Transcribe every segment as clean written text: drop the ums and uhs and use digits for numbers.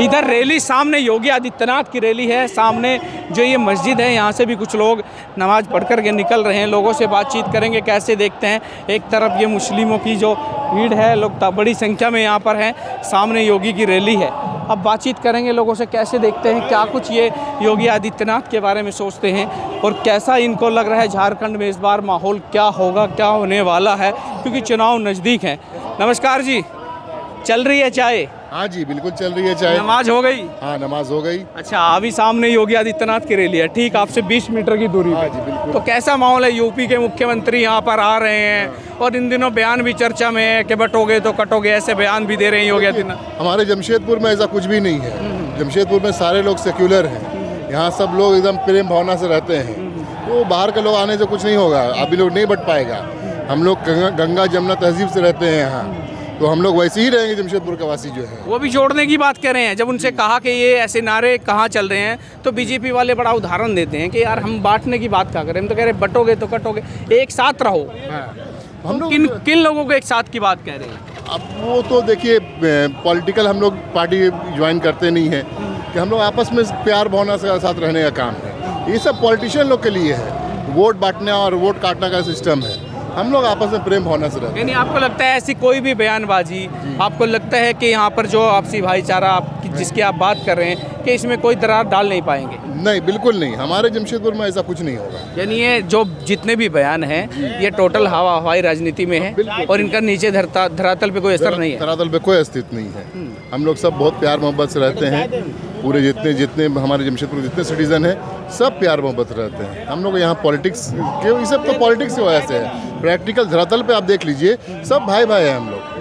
इधर रैली सामने योगी आदित्यनाथ की रैली है। सामने जो ये मस्जिद है यहाँ से भी कुछ लोग नमाज़ पढ़ कर के निकल रहे हैं। लोगों से बातचीत करेंगे कैसे देखते हैं। एक तरफ ये मुस्लिमों की जो भीड़ है, लोग बड़ी संख्या में यहाँ पर हैं। सामने योगी की रैली है। अब बातचीत करेंगे लोगों से, कैसे देखते हैं, क्या कुछ ये योगी आदित्यनाथ के बारे में सोचते हैं और कैसा इनको लग रहा है झारखंड में इस बार माहौल क्या होगा, क्या होने वाला है, क्योंकि चुनाव नज़दीक हैं। नमस्कार जी, चल रही है चाय? हाँ जी, बिल्कुल चल रही है चाय। नमाज हो गई? हाँ, नमाज हो गई। अच्छा, अभी सामने योगी आदित्यनाथ की रैली है, ठीक आपसे 20 मीटर की दूरी हाँ पे। जी, बिल्कुल। तो कैसा माहौल है? यूपी के मुख्यमंत्री यहाँ पर आ रहे हैं और इन दिनों बयान भी चर्चा में है कि बटोगे तो कटोगे, ऐसे बयान भी दे रहे हैं योगी आदित्यनाथ। हमारे जमशेदपुर में ऐसा कुछ भी नहीं है। जमशेदपुर में सारे लोग सेक्युलर हैं। यहाँ सब लोग एकदम प्रेम भावना से रहते हैं। तो बाहर के लोग आने से कुछ नहीं होगा, अभी लोग नहीं बट पाएगा। हम लोग गंगा जमुना तहजीब से रहते हैं यहाँ, तो हम लोग वैसे ही रहेंगे। जमशेदपुर के वासी जो है वो भी जोड़ने की बात कर रहे हैं। जब उनसे कहा कि ये ऐसे नारे कहाँ चल रहे हैं, तो बीजेपी वाले बड़ा उदाहरण देते हैं कि यार हम बांटने की बात क्या करें, हम तो कह रहे बटोगे तो कटोगे, एक साथ रहो। हम लोग किन लोगों को एक साथ की बात कह रहे हैं? अब वो तो देखिए, पॉलिटिकल हम लोग पार्टी ज्वाइन करते नहीं है कि हम लोग आपस में प्यार भावना के साथ रहने का काम है। ये सब पॉलिटिशियन लोग के लिए है, वोट बांटना और वोट काटने का सिस्टम है। हम लोग आपस में प्रेम भावना से रहते हैं। यानी आपको लगता है ऐसी कोई भी बयानबाजी, आपको लगता है कि यहाँ पर जो आपसी भाईचारा जिसकी आप बात कर रहे हैं कि इसमें कोई दरार डाल नहीं पाएंगे? नहीं, बिल्कुल नहीं। हमारे जमशेदपुर में ऐसा कुछ नहीं होगा। यानी ये जो जितने भी बयान हैं ये टोटल हवाई राजनीति में है और इनका नीचे धरातल पे कोई असर नहीं है? धरातल पे कोई अस्तित्व नहीं है। हम लोग सब बहुत प्यार मोहब्बत से रहते हैं। पूरे जितने हमारे जमशेदपुर जितने सिटीजन हैं, सब प्यार मोहब्बत से रहते हैं। हम लोग यहाँ पॉलिटिक्स के, ये सब तो पॉलिटिक्स की वजह से है। प्रैक्टिकल धरातल पे आप देख लीजिए, सब भाई भाई हैं हम लोग।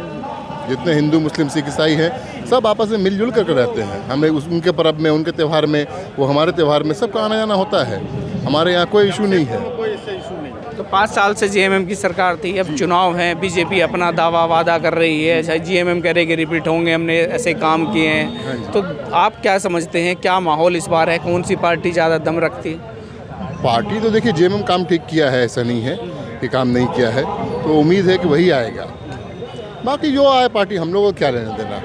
जितने हिंदू मुस्लिम सिख ईसाई हैं, सब आपस में मिलजुल करके रहते हैं। हमें उनके पर्व में, उनके त्यौहार में, वो हमारे त्यौहार में, सबका आना जाना होता है। हमारे यहाँ कोई इशू नहीं है। तो 5 साल से जेएमएम की सरकार थी, अब चुनाव है, बीजेपी अपना दावा वादा कर रही है, शायद जेएमएम कह रहे कि रिपीट होंगे, हमने ऐसे काम किए हैं। तो आप क्या समझते हैं, क्या माहौल इस बार है, कौन सी पार्टी ज़्यादा दम रखती है? पार्टी तो देखिए जेएमएम काम ठीक किया है, ऐसा नहीं है कि काम नहीं किया है। तो उम्मीद है कि वही आएगा। बाकी जो आए पार्टी, हम लोगों को क्या लेना देना।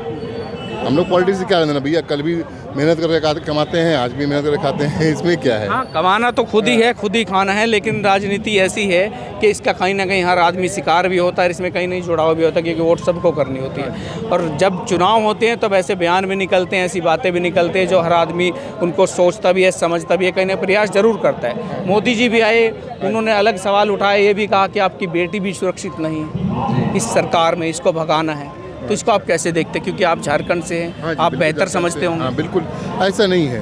हम लोग पॉलिटिक्स से क्या लेना भैया। कल भी मेहनत करके कमाते हैं, आज भी मेहनत करके खाते हैं, इसमें क्या है। हाँ, कमाना तो खुद ही है, खुद ही खाना है, लेकिन राजनीति ऐसी है कि इसका कहीं ना कहीं हर आदमी शिकार भी होता है, इसमें कहीं नहीं जुड़ाव भी होता है, क्योंकि वोट सबको करनी होती है। और जब चुनाव होते हैं तब ऐसे बयान भी निकलते हैं, ऐसी बातें भी निकलते हैं जो हर आदमी उनको सोचता भी है, समझता भी है, कहीं ना प्रयास जरूर करता है। मोदी जी भी आए, उन्होंने अलग सवाल उठाए, ये भी कहा कि आपकी बेटी भी सुरक्षित नहीं है इस सरकार में, इसको भगाना है। तो इसको आप कैसे देखते हैं, क्योंकि आप झारखंड से हैं? हाँ जी, आप बिल्कुल बेहतर समझते होंगे। हाँ, बिल्कुल ऐसा नहीं है।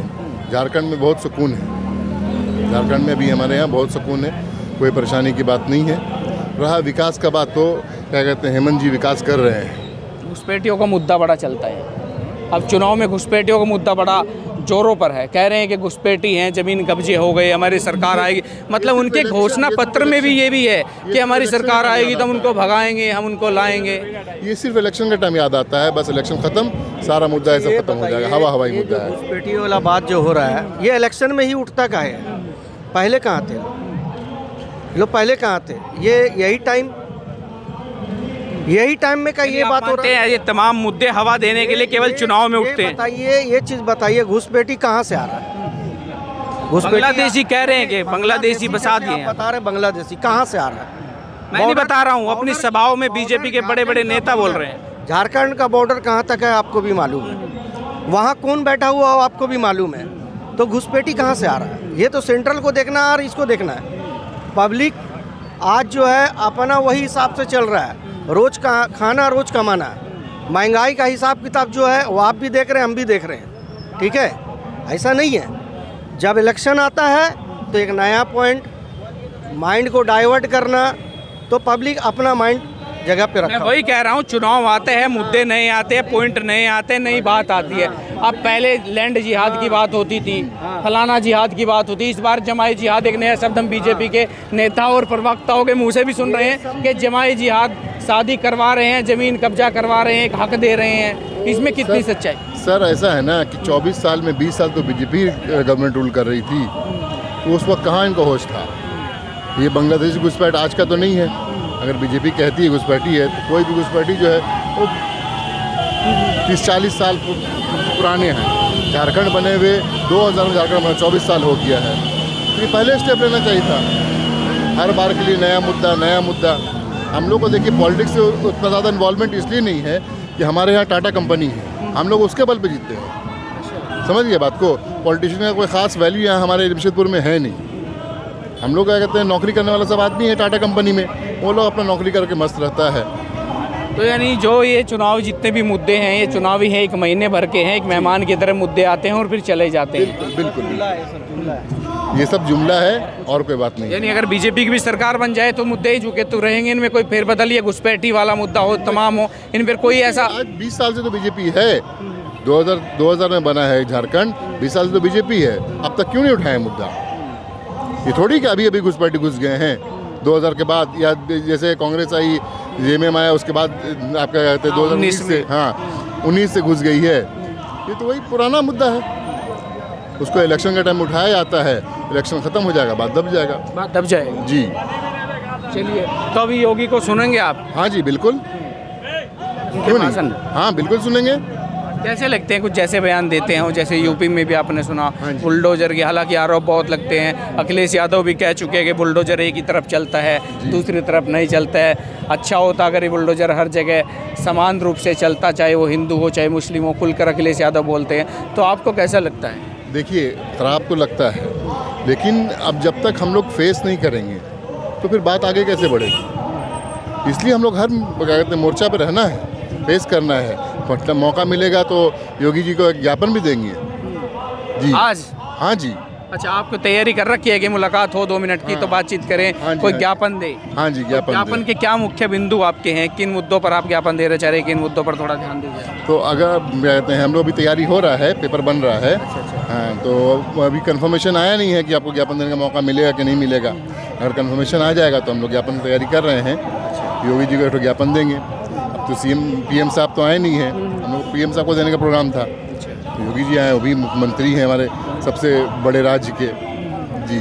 झारखंड में बहुत सुकून है। झारखंड में भी हमारे यहाँ बहुत सुकून है, कोई परेशानी की बात नहीं है। रहा विकास का बात, तो क्या कहते हैं, हेमंत जी विकास कर रहे हैं। घुसपैठियों का मुद्दा बड़ा चलता है। अब चुनाव में घुसपैठियों का मुद्दा बड़ा जोरों पर है। कह रहे हैं कि घुसपैठी हैं, ज़मीन कब्जे हो गए, हमारी सरकार आएगी। मतलब उनके घोषणा पत्र में भी ये भी है कि हमारी सरकार आएगी तो हम उनको भगाएंगे, हम उनको लाएंगे। ये सिर्फ इलेक्शन का टाइम याद आता है, बस इलेक्शन खत्म, सारा मुद्दा ऐसा खत्म हो जाएगा। हवाई मुद्दा है। घुसपैठी वाला बात जो हो रहा है, ये इलेक्शन में ही उठता का है। पहले कहाँ थे लोग? पहले कहाँ थे? यही टाइम में का ये बात हो रहा है। ये तमाम मुद्दे हवा देने के लिए केवल चुनाव में उठते हैं। बताइए, ये चीज़ बताइए, घुसपैठी कहाँ से आ रहा है? बांग्लादेशी कह रहे हैं कि बांग्लादेशी बसा दिए हैं। बता रहे बांग्लादेशी कहाँ से आ रहा है? मैं नहीं बता रहा हूँ, अपनी सभाओं में बीजेपी के बड़े बड़े नेता बोल रहे हैं। झारखंड का बॉर्डर कहाँ तक है आपको भी मालूम है, वहाँ कौन बैठा हुआ हो आपको भी मालूम है। तो घुसपैठी कहाँ से आ रहा है? ये तो सेंट्रल को देखना है और इसको देखना है। पब्लिक आज जो है अपना वही हिसाब से चल रहा है, रोज का खाना रोज कमाना। महंगाई का हिसाब किताब जो है वो आप भी देख रहे हैं, हम भी देख रहे हैं। ठीक है, ऐसा नहीं है। जब इलेक्शन आता है तो एक नया पॉइंट, माइंड को डाइवर्ट करना, तो पब्लिक अपना माइंड जगह पे रखा। मैं वही कह रहा हूँ, चुनाव आते हैं, मुद्दे नहीं आते, पॉइंट नहीं आते, नई बात आती है। अब पहले लैंड जिहाद की बात होती थी, फलाना जिहाद की बात होती। इस बार जमाई जिहाद एक नया शब्द हम बीजेपी के नेता और प्रवक्ताओं के मुंह से भी सुन रहे हैं कि जमाई जिहाद, शादी करवा रहे हैं, जमीन कब्जा करवा रहे हैं, एक हक दे रहे हैं। इसमें कितनी सच्चाई? सर ऐसा है ना कि 24 साल में 20 साल तो बीजेपी गवर्नमेंट रूल कर रही थी, तो उस वक्त कहाँ इनको होश था। ये बांग्लादेशी घुसपैठ आज का तो नहीं है। अगर बीजेपी कहती है घुसपैठी है, तो कोई भी घुसपैठी जो है वो 30-40 साल पुराने हैं। झारखंड बने हुए 2000 में झारखंड बना 24 साल हो गया है। तो ये पहले स्टेप लेना चाहिए था। हर बार के लिए नया मुद्दा। हम लोग को देखिए पॉलिटिक्स से उतना ज़्यादा इन्वॉल्वमेंट इसलिए नहीं है कि हमारे यहाँ टाटा कंपनी है, हम लोग उसके बल पे जीतते हैं। समझ गए बात को। पॉलिटिशियन का कोई ख़ास वैल्यू यहाँ हमारे जमशेदपुर में है नहीं। हम लोग क्या कहते हैं, नौकरी करने वाला सब आदमी है टाटा कंपनी में, वो लोग अपना नौकरी करके मस्त रहता है। तो यानी जो ये चुनाव जितने भी मुद्दे हैं ये चुनावी है, 1 महीने भर के हैं, एक मेहमान की तरह मुद्दे आते हैं और फिर चले जाते हैं। बिल्कुल ये सब जुमला है और कोई बात नहीं। यानी अगर बीजेपी की भी सरकार बन जाए तो मुद्दे ही झुके तो रहेंगे, इनमें कोई फेरबदल या घुसपैठी वाला मुद्दा हो तमाम हो, इन पर कोई ऐसा। आज 20 साल से तो बीजेपी है। 2000 में बना है झारखंड, 20 साल से तो बीजेपी है। अब तक क्यों नहीं उठाया मुद्दा? ये थोड़ी कि अभी पैटी घुस गए हैं 2000 के बाद, या जैसे कांग्रेस आई, जेएमएम आया, उसके बाद आपका कहते हैं 2019 से 19 से घुस गई है। ये तो वही पुराना मुद्दा है। उसको इलेक्शन का टाइम उठाया जाता है, इलेक्शन खत्म हो जाएगा, बात दब जाएगा जी। चलिए, तो अभी योगी को सुनेंगे आप? हाँ जी बिल्कुल, क्यों नहीं, हाँ बिल्कुल सुनेंगे। कैसे लगते हैं कुछ जैसे बयान देते हैं, जैसे यूपी में भी आपने सुना बुलडोजर के, हालांकि आरोप बहुत लगते हैं। अखिलेश यादव भी कह चुके हैं कि बुलडोजर एक ही तरफ चलता है, दूसरी तरफ नहीं चलता है। अच्छा होता अगर ये बुलडोजर हर जगह समान रूप से चलता, चाहे वो हिंदू हो चाहे मुस्लिम हो, खुलकर अखिलेश यादव बोलते हैं। तो आपको कैसा लगता है? देखिए ख़राब तो लगता है, लेकिन अब जब तक हम लोग फेस नहीं करेंगे तो फिर बात आगे कैसे बढ़ेगी। इसलिए हम लोग हर क्या कहते हैं मोर्चा पे रहना है, फेस करना है। मतलब मौका मिलेगा तो योगी जी को एक ज्ञापन भी देंगे जी आज। हाँ जी। अच्छा, आपको तैयारी कर रखी है कि मुलाकात हो 2 मिनट की तो बातचीत करें, कोई ज्ञापन दे? हाँ जी, ज्ञापन के क्या मुख्य बिंदु आपके हैं, किन मुद्दों पर आप ज्ञापन दे रहे चाह रहे, किन मुद्दों पर थोड़ा ध्यान दीजिए। तो अगर कहते हैं हम लोग भी तैयारी हो रहा है, पेपर बन रहा है। हाँ, तो अभी कंफर्मेशन आया नहीं है कि आपको ज्ञापन देने का मौका मिलेगा कि नहीं मिलेगा। अगर कंफर्मेशन आ जाएगा तो हम लोग ज्ञापन की तैयारी कर रहे हैं, योगी जी को ज्ञापन देंगे। अब तो पीएम साहब तो आए नहीं हैं, हम लोग पीएम साहब को देने का प्रोग्राम था। योगी जी आए, वो भी मुख्यमंत्री हैं हमारे सबसे बड़े राज्य के जी।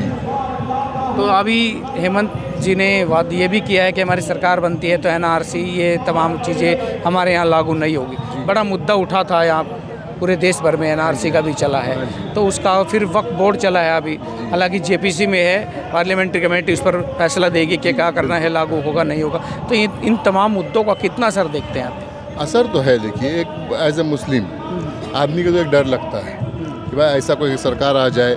तो अभी हेमंत जी ने ये भी किया है कि हमारी सरकार बनती है तो एनआरसी ये तमाम चीज़ें हमारे यहाँ लागू नहीं होगी। बड़ा मुद्दा उठा था यहाँ, पूरे देश भर में एनआरसी का भी चला है, तो उसका फिर वक्फ बोर्ड चला है अभी, हालांकि जेपीसी में है, पार्लियामेंट्री कमेटी उस पर फैसला देगी कि क्या करना है, लागू होगा नहीं होगा। तो इन तमाम मुद्दों का कितना असर देखते हैं आप? असर तो है, देखिए एक एज ए मुस्लिम आदमी को तो एक डर लगता है कि भाई ऐसा कोई सरकार आ जाए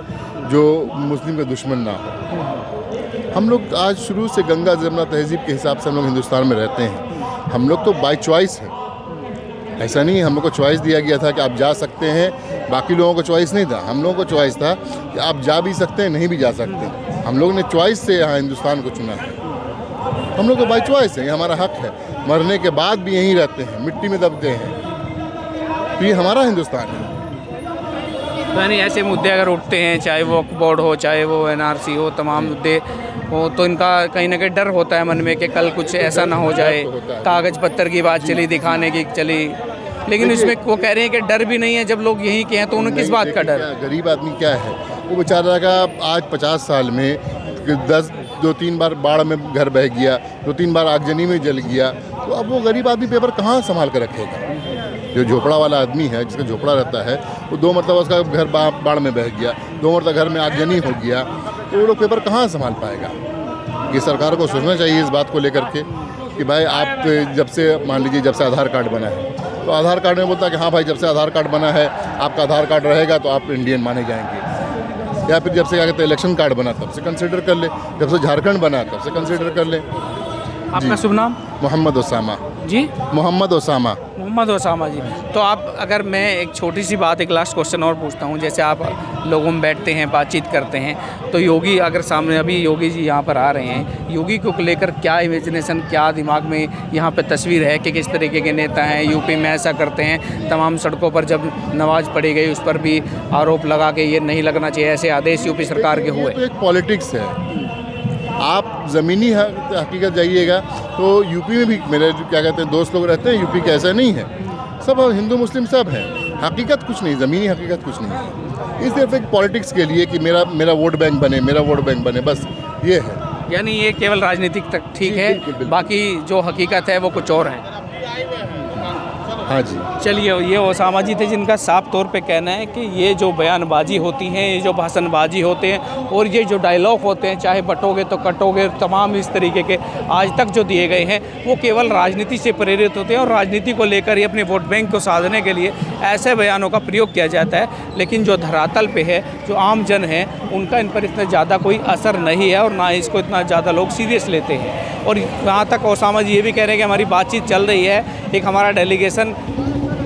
जो मुस्लिम का दुश्मन ना हो। हम लोग आज शुरू से गंगा जमुना तहजीब के हिसाब से हम लोग हिंदुस्तान में रहते हैं। हम लोग तो बाय चॉइस है, ऐसा नहीं हम लोग को चॉइस दिया गया था कि आप जा सकते हैं, बाकी लोगों को चॉइस नहीं था। हम लोगों को चॉइस था कि आप जा भी सकते हैं, नहीं भी जा सकते। हम लोग ने चॉइस से यहाँ हिंदुस्तान को चुना है। हम लोग तो बाय चॉइस है, ये हमारा हक है। मरने के बाद भी यहीं रहते हैं, मिट्टी में दबते हैं, तो ये हमारा हिंदुस्तान है। तो यानी ऐसे मुद्दे अगर उठते हैं, चाहे वो वक्फ बोर्ड हो, चाहे वो एनआरसी हो, तमाम मुद्दे हो, तो इनका कहीं ना कहीं डर होता है मन में कि कल कुछ ऐसा ना हो जाए। कागज़ पत्तर की बात चली, दिखाने की चली, लेकिन इसमें वो कह रहे हैं कि डर भी नहीं है। जब लोग यहीं के हैं तो उन्हें किस बात का डर? गरीब आदमी क्या है, वो बेचारा का आज 50 साल में 2-3 बार बाढ़ में घर बह गया, 2-3 बार आगजनी में जल गया, तो अब वो गरीब आदमी पेपर कहाँ संभाल कर रखेगा? जो झोपड़ा वाला आदमी है, जिसका झोपड़ा रहता है, वो 2 मरतबा उसका घर बाढ़ में बह गया, 2 मरतबा घर में आगजनी हो गया, तो वो लोग पेपर कहाँ संभाल पाएगा? ये सरकार को सोचना चाहिए इस बात को लेकर के कि भाई आप जब से मान लीजिए जब से आधार कार्ड बना है, तो आधार कार्ड में बोलता है कि हाँ भाई जब से आधार कार्ड बना है, आपका आधार कार्ड रहेगा तो आप इंडियन माने जाएंगे। या फिर जब से क्या कहते हैं इलेक्शन कार्ड बना तब से कंसिडर कर ले, जब से झारखंड बना तब से कंसिडर कर ले। आपका शुभ नाम? मोहम्मद ओसामा जी। मोहम्मद ओसामा जी। तो आप, अगर मैं एक छोटी सी बात, एक लास्ट क्वेश्चन और पूछता हूँ, जैसे आप लोगों में बैठते हैं, बातचीत करते हैं, तो योगी अगर सामने, अभी योगी जी यहाँ पर आ रहे हैं, योगी को लेकर क्या इमेजिनेशन, क्या दिमाग में यहाँ पे तस्वीर है कि किस तरीके के नेता हैं? यूपी में ऐसा करते हैं, तमाम सड़कों पर जब नमाज पढ़ी गई उस पर भी आरोप लगा के ये नहीं लगना चाहिए, ऐसे आदेश यूपी सरकार के हुए। तो एक पॉलिटिक्स है। आप ज़मीनी हकीकत जाइएगा तो यूपी में भी मेरे क्या कहते हैं दोस्त लोग रहते हैं, यूपी का ऐसा नहीं है, सब हिंदू मुस्लिम सब हैं। हकीकत कुछ नहीं, ज़मीनी हकीकत कुछ नहीं है। इस सिर्फ एक पॉलिटिक्स के लिए कि मेरा वोट बैंक बने, मेरा वोट बैंक बने, बस ये है। यानी ये केवल राजनीतिक तक ठीक है, बाकी जो हकीकत है वो कुछ और है। हाँ जी। चलिए, ये ओसामा जी थे जिनका साफ तौर पे कहना है कि ये जो बयानबाजी होती है, ये जो भाषणबाजी होते हैं और ये जो डायलॉग होते हैं, चाहे बटोगे तो कटोगे, तमाम इस तरीके के आज तक जो दिए गए हैं, वो केवल राजनीति से प्रेरित होते हैं और राजनीति को लेकर ही अपने वोट बैंक को साधने के लिए ऐसे बयानों का प्रयोग किया जाता है। लेकिन जो धरातल पे है, जो आम जन है, उनका इन पर इतना ज़्यादा कोई असर नहीं है और ना ही इसको इतना ज़्यादा लोग सीरियस लेते हैं। और यहाँ तक ओसामा जी ये भी कह रहे हैं कि हमारी बातचीत चल रही है, एक हमारा डेलीगेशन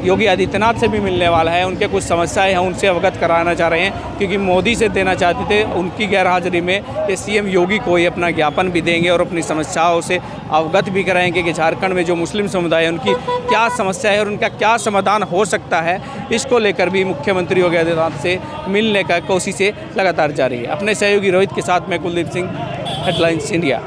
योगी आदित्यनाथ से भी मिलने वाला है, उनके कुछ समस्याएं हैं उनसे अवगत कराना चाह रहे हैं, क्योंकि मोदी से देना चाहते थे। उनकी गैरहाजिरी में ये सीएम योगी को ही अपना ज्ञापन भी देंगे और अपनी समस्याओं से अवगत भी कराएंगे कि झारखंड में जो मुस्लिम समुदाय है उनकी क्या समस्या है और उनका क्या समाधान हो सकता है। इसको लेकर भी मुख्यमंत्री योगी आदित्यनाथ से मिलने का कोशिशें लगातार जारी है। अपने सहयोगी रोहित के साथ मैं कुलदीप सिंह, हेडलाइंस इंडिया।